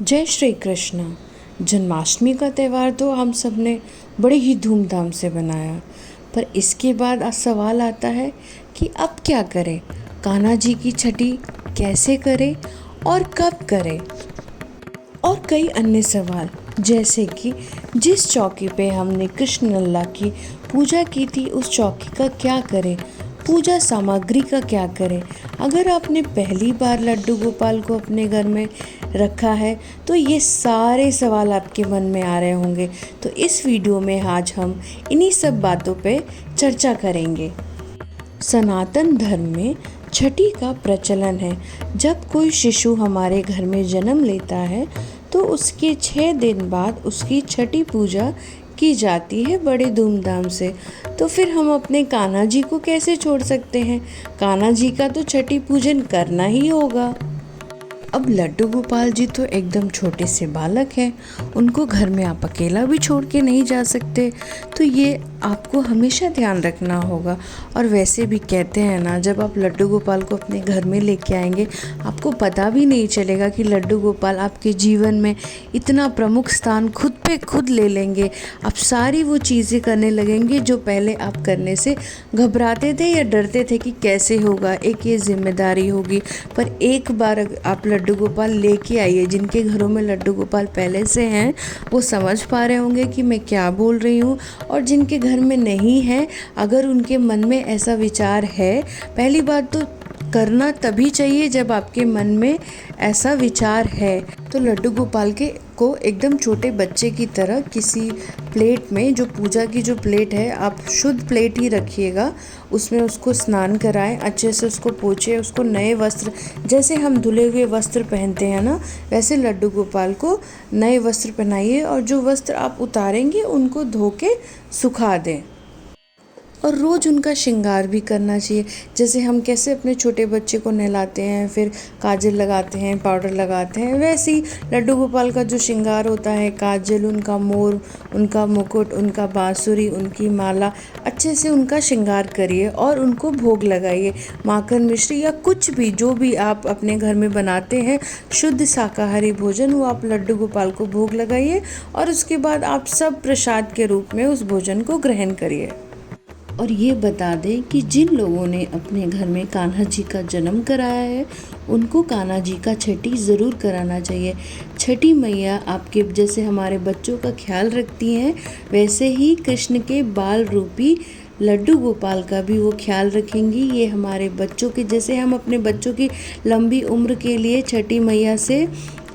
जय श्री कृष्ण। जन्माष्टमी का त्यौहार तो हम सब ने बड़े ही धूमधाम से बनाया, पर इसके बाद आज सवाल आता है कि अब क्या करें। कान्हा जी की छठी कैसे करें और कब करें, और कई अन्य सवाल, जैसे कि जिस चौकी पे हमने कृष्ण लल्ला की पूजा की थी उस चौकी का क्या करें, पूजा सामग्री का क्या करें। अगर आपने पहली बार लड्डू गोपाल को अपने घर में रखा है तो ये सारे सवाल आपके मन में आ रहे होंगे। तो इस वीडियो में आज हम इन्हीं सब बातों पे चर्चा करेंगे। सनातन धर्म में छठी का प्रचलन है। जब कोई शिशु हमारे घर में जन्म लेता है तो उसके 6 दिन बाद उसकी छठी पूजा की जाती है बड़े धूमधाम से। तो फिर हम अपने कान्हा जी को कैसे छोड़ सकते हैं। कान्हा जी का तो छठी पूजन करना ही होगा। अब लड्डू गोपाल जी तो एकदम छोटे से बालक हैं, उनको घर में आप अकेला भी छोड़ के नहीं जा सकते, तो ये आपको हमेशा ध्यान रखना होगा। और वैसे भी कहते हैं ना, जब आप लड्डू गोपाल को अपने घर में लेके आएंगे आपको पता भी नहीं चलेगा कि लड्डू गोपाल आपके जीवन में इतना प्रमुख स्थान खुद पे खुद ले लेंगे। आप सारी वो चीज़ें करने लगेंगे जो पहले आप करने से घबराते थे या डरते थे कि कैसे होगा, एक ये जिम्मेदारी होगी। पर एक बार आप लड्डू गोपाल लेके आइए, जिनके घरों में लड्डू गोपाल पहले से हैं वो समझ पा रहे होंगे कि मैं क्या बोल रही हूँ। और जिनके घर में नहीं है, अगर उनके मन में ऐसा विचार है, पहली बात तो करना तभी चाहिए जब आपके मन में ऐसा विचार है। तो लड्डू गोपाल को एकदम छोटे बच्चे की तरह किसी प्लेट में, जो पूजा की जो प्लेट है, आप शुद्ध प्लेट ही रखिएगा, उसमें उसको स्नान कराएं, अच्छे से उसको पोंछे, उसको नए वस्त्र, जैसे हम धुले हुए वस्त्र पहनते हैं ना, वैसे लड्डू गोपाल को नए वस्त्र पहनाइए। और जो वस्त्र आप उतारेंगे उनको धो के सुखा दें। और रोज़ उनका श्रृंगार भी करना चाहिए। जैसे हम कैसे अपने छोटे बच्चे को नहलाते हैं, फिर काजल लगाते हैं, पाउडर लगाते हैं, वैसे ही लड्डू गोपाल का जो श्रृंगार होता है, काजल, उनका मोर, उनका मुकुट, उनका बांसुरी, उनकी माला, अच्छे से उनका श्रृंगार करिए और उनको भोग लगाइए। माखन मिश्री या कुछ भी, जो भी आप अपने घर में बनाते हैं शुद्ध शाकाहारी भोजन, वो आप लड्डू गोपाल को भोग लगाइए और उसके बाद आप सब प्रसाद के रूप में उस भोजन को ग्रहण करिए। और ये बता दें कि जिन लोगों ने अपने घर में कान्हा जी का जन्म कराया है उनको कान्हा जी का छठी ज़रूर कराना चाहिए। छठी मैया आपके जैसे हमारे बच्चों का ख्याल रखती हैं, वैसे ही कृष्ण के बाल रूपी लड्डू गोपाल का भी वो ख्याल रखेंगी। ये हमारे बच्चों के जैसे हम अपने बच्चों की लंबी उम्र के लिए छठी मैया से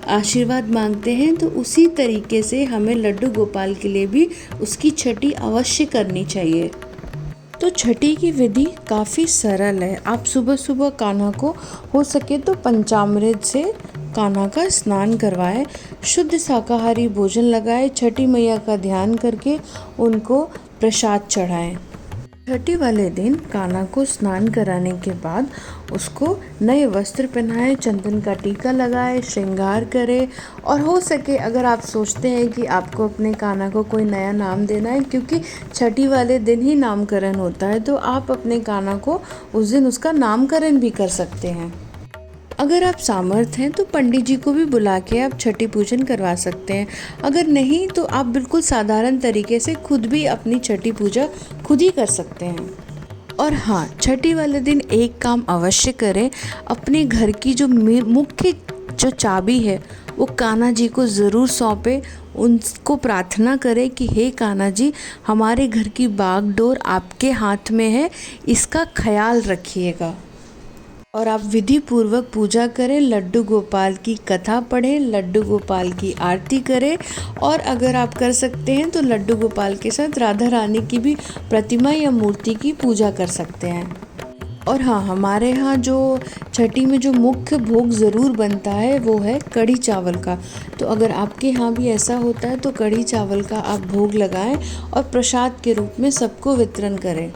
आशीर्वाद मांगते हैं, तो उसी तरीके से हमें लड्डू गोपाल के लिए भी उसकी छठी अवश्य करनी चाहिए। तो छठी की विधि काफ़ी सरल है। आप सुबह सुबह कान्हा को हो सके तो पंचामृत से कान्हा का स्नान करवाएं, शुद्ध शाकाहारी भोजन लगाएं, छठी मैया का ध्यान करके उनको प्रसाद चढ़ाएं। छठी वाले दिन कान्हा को स्नान कराने के बाद उसको नए वस्त्र पहनाएं, चंदन का टीका लगाएं, श्रृंगार करें। और हो सके अगर आप सोचते हैं कि आपको अपने कान्हा को कोई नया नाम देना है, क्योंकि छठी वाले दिन ही नामकरण होता है, तो आप अपने कान्हा को उस दिन उसका नामकरण भी कर सकते हैं। अगर आप सामर्थ हैं तो पंडित जी को भी बुला के आप छठी पूजन करवा सकते हैं। अगर नहीं तो आप बिल्कुल साधारण तरीके से खुद भी अपनी छठी पूजा खुद ही कर सकते हैं। और हाँ, छठी वाले दिन एक काम अवश्य करें, अपने घर की जो मुख्य जो चाबी है वो कान्हा जी को ज़रूर सौंपे। उनको प्रार्थना करें कि हे कान्हा जी, हमारे घर की बागडोर आपके हाथ में है, इसका ख्याल रखिएगा। और आप विधि पूर्वक पूजा करें, लड्डू गोपाल की कथा पढ़ें, लड्डू गोपाल की आरती करें। और अगर आप कर सकते हैं तो लड्डू गोपाल के साथ राधा रानी की भी प्रतिमा या मूर्ति की पूजा कर सकते हैं। और हाँ, हमारे यहाँ जो छठी में जो मुख्य भोग ज़रूर बनता है वो है कढ़ी चावल का। तो अगर आपके यहाँ भी ऐसा होता है तो कढ़ी चावल का आप भोग लगाएं और प्रसाद के रूप में सबको वितरण करें।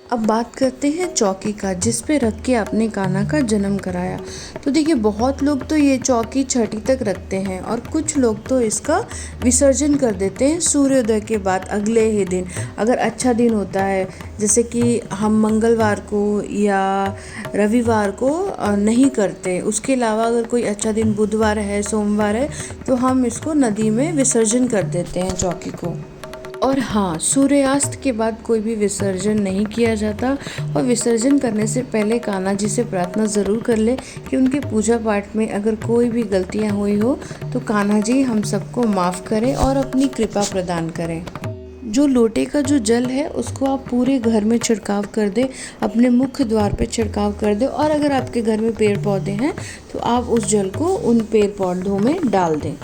अब बात करते हैं चौकी का, जिस पे रख के आपने कान्हा का जन्म कराया। तो देखिए, बहुत लोग तो ये चौकी छठी तक रखते हैं और कुछ लोग तो इसका विसर्जन कर देते हैं सूर्योदय के बाद अगले ही दिन। अगर अच्छा दिन होता है, जैसे कि हम मंगलवार को या रविवार को नहीं करते, उसके अलावा अगर कोई अच्छा दिन बुधवार है, सोमवार है, तो हम इसको नदी में विसर्जन कर देते हैं चौकी को। और हाँ, सूर्यास्त के बाद कोई भी विसर्जन नहीं किया जाता और विसर्जन करने से पहले कान्हा जी से प्रार्थना ज़रूर कर ले कि उनके पूजा पाठ में अगर कोई भी गलतियाँ हुई हो तो कान्हा जी हम सबको माफ़ करें और अपनी कृपा प्रदान करें। जो लोटे का जो जल है उसको आप पूरे घर में छिड़काव कर दें, अपने मुख्य द्वार पे छिड़काव कर दें, और अगर आपके घर में पेड़ पौधे हैं तो आप उस जल को उन पेड़ पौधों में डाल दें।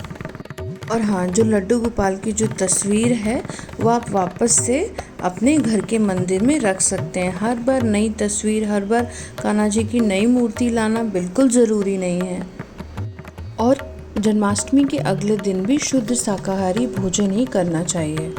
और हाँ, जो लड्डू गोपाल की जो तस्वीर है वो आप वापस से अपने घर के मंदिर में रख सकते हैं। हर बार नई तस्वीर, हर बार कान्हा जी की नई मूर्ति लाना बिल्कुल ज़रूरी नहीं है। और जन्माष्टमी के अगले दिन भी शुद्ध शाकाहारी भोजन ही करना चाहिए।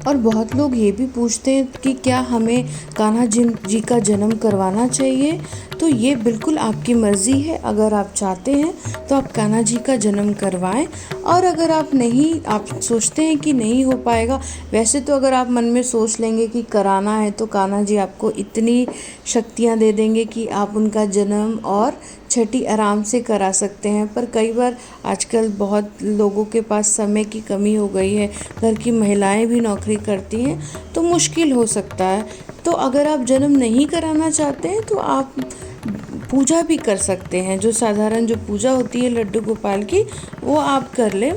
और बहुत लोग ये भी पूछते हैं कि क्या हमें कान्हा जी का जन्म करवाना चाहिए। तो ये बिल्कुल आपकी मर्ज़ी है। अगर आप चाहते हैं तो आप कान्हा जी का जन्म करवाएं, और अगर आप सोचते हैं कि नहीं हो पाएगा, वैसे तो अगर आप मन में सोच लेंगे कि कराना है तो कान्हा जी आपको इतनी शक्तियाँ दे देंगे कि आप उनका जन्म और छठी आराम से करा सकते हैं। पर कई बार आजकल बहुत लोगों के पास समय की कमी हो गई है, घर की महिलाएं भी नौकरी करती हैं, तो मुश्किल हो सकता है। तो अगर आप जन्म नहीं कराना चाहते हैं तो आप पूजा भी कर सकते हैं। जो साधारण जो पूजा होती है लड्डू गोपाल की, वो आप कर लें।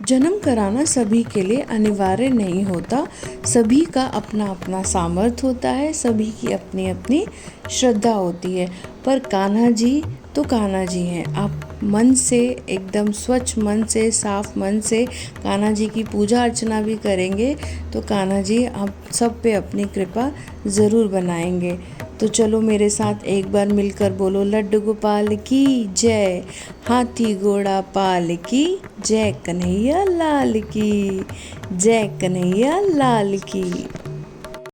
जन्म कराना सभी के लिए अनिवार्य नहीं होता, सभी का अपना अपना सामर्थ्य होता है, सभी की अपनी अपनी श्रद्धा होती है। पर कान्हा जी तो कान्हा जी हैं। आप मन से, एकदम स्वच्छ मन से, साफ मन से कान्हा जी की पूजा अर्चना भी करेंगे तो कान्हा जी आप सब पे अपनी कृपा ज़रूर बनाएंगे। तो चलो मेरे साथ एक बार मिलकर बोलो, लड्डू गोपाल की जय, हाथी घोड़ा पाल की जय, कन्हैया लाल की जय, कन्हैया लाल की।